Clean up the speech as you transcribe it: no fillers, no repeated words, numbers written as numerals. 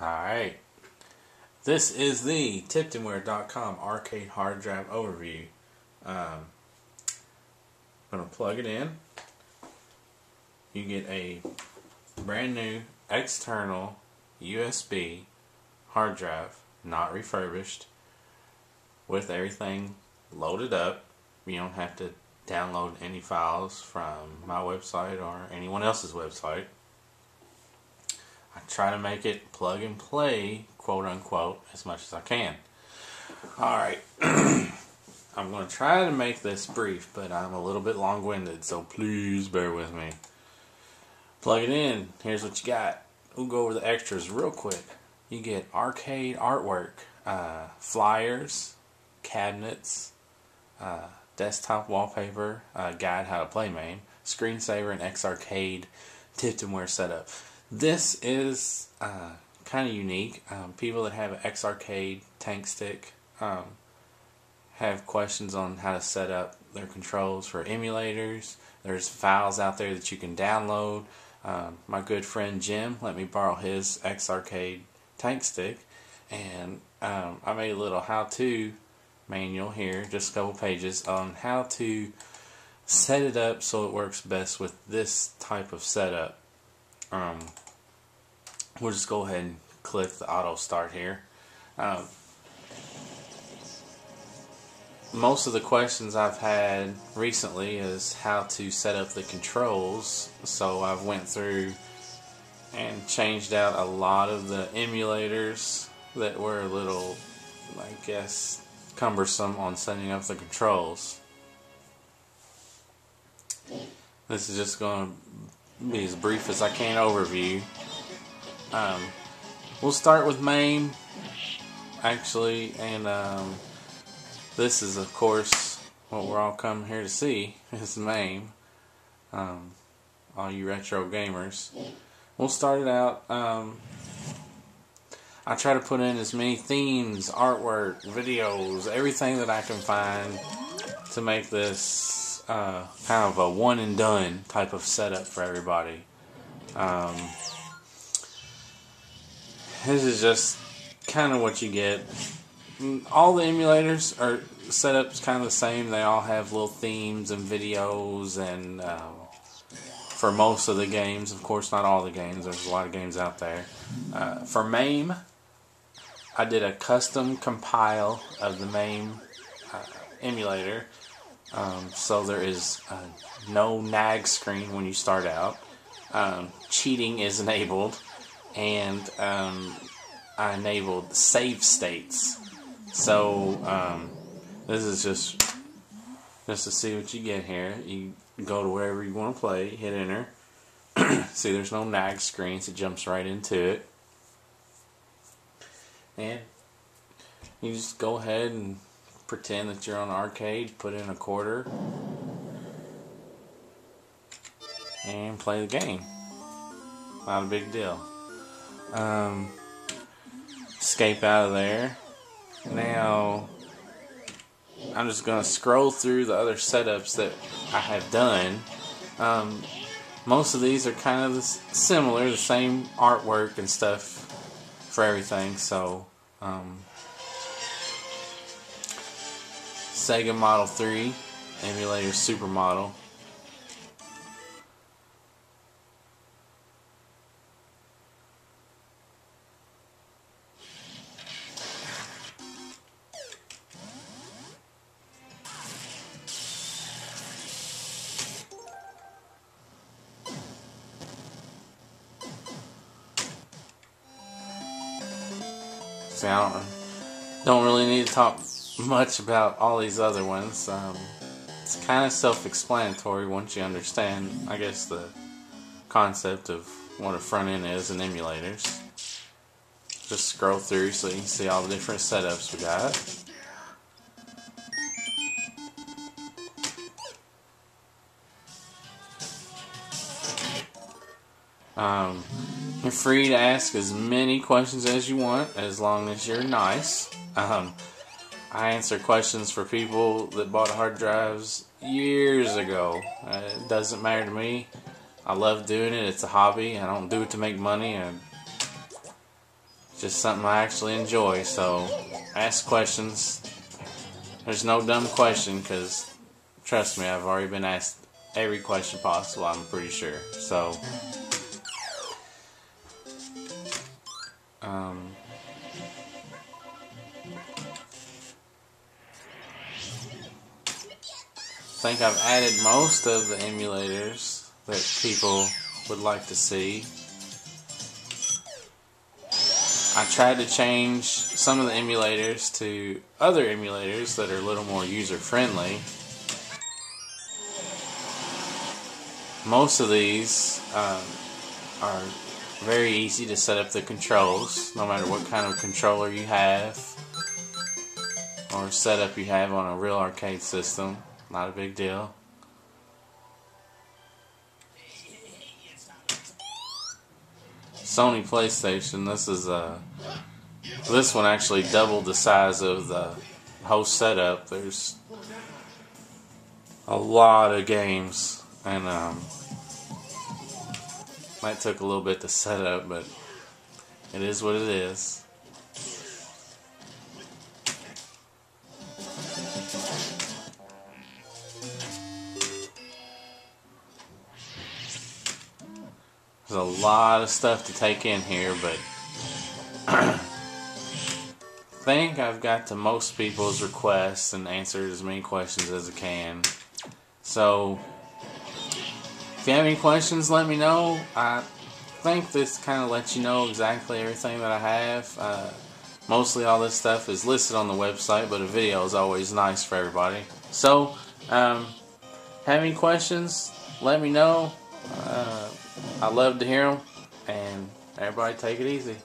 Alright, this is the Tiptonware.com arcade hard drive overview. I'm going to plug it in. You get a brand new external USB hard drive, not refurbished, with everything loaded up. You don't have to download any files from my website or anyone else's website. I try to make it plug and play, quote unquote, as much as I can. Alright, I'm going to try to make this brief, but I'm a little bit long-winded, so please bear with me. Plug it in, here's what you got. We'll go over the extras real quick. You get arcade artwork, flyers, cabinets, desktop wallpaper, guide how to play MAME, screensaver, and X-Arcade Tiptonware setup. This is kind of unique. People that have an X-Arcade tank stick have questions on how to set up their controls for emulators. There's files out there that you can download. My good friend Jim let me borrow his X-Arcade tank stick, and I made a little how-to manual here, just a couple pages, on how to set it up so it works best with this type of setup. We'll just go ahead and click the auto start here. Most of the questions I've had recently is how to set up the controls, so I've went through and changed out a lot of the emulators that were a little, I guess, cumbersome on setting up the controls. This is just going to be as brief as I can overview. We'll start with MAME, actually, and this is, of course, what we're all coming here to see, is MAME, all you retro gamers. We'll start it out. I try to put in as many themes, artwork, videos, everything that I can find to make this kind of a one and done type of setup for everybody. This is just kind of what you get. All the emulators are set up kind of the same. They all have little themes and videos, and for most of the games, of course not all the games, there's a lot of games out there. For MAME, I did a custom compile of the MAME emulator, so there is no nag screen when you start out. Cheating is enabled, and I enabled save states. So this is just to see what you get here. You go to wherever you want to play, hit enter. See, there's no nag screens, it jumps right into it. And you just go ahead and pretend that you're on arcade, put in a quarter, and play the game. Not a big deal. Escape out of there. Now, I'm just going to scroll through the other setups that I have done. Most of these are kind of similar, the same artwork and stuff for everything. So, Sega Model 3, emulator Supermodel. See, I don't really need to talk much about all these other ones. It's kind of self-explanatory once you understand, I guess, the concept of what a front end is in emulators. Just scroll through so you can see all the different setups we got. You're free to ask as many questions as you want, as long as you're nice. I answer questions for people that bought hard drives years ago. It doesn't matter to me. I love doing it. It's a hobby. I don't do it to make money. just something I actually enjoy. So ask questions. There's no dumb question, because trust me, I've already been asked every question possible, I'm pretty sure. So I think I've added most of the emulators that people would like to see. I tried to change some of the emulators to other emulators that are a little more user-friendly. Most of these are very easy to set up the controls, no matter what kind of controller you have or setup you have on a real arcade system. Not a big deal. Sony PlayStation, this one actually doubled the size of the whole setup. There's a lot of games, and might took a little bit to set up, but it is what it is. There's a lot of stuff to take in here, but I think I've got to most people's requests and answered as many questions as I can. So if you have any questions, let me know. I think this kind of lets you know exactly everything that I have. Mostly all this stuff is listed on the website, but a video is always nice for everybody. So, have any questions, let me know. I love to hear them, and everybody take it easy.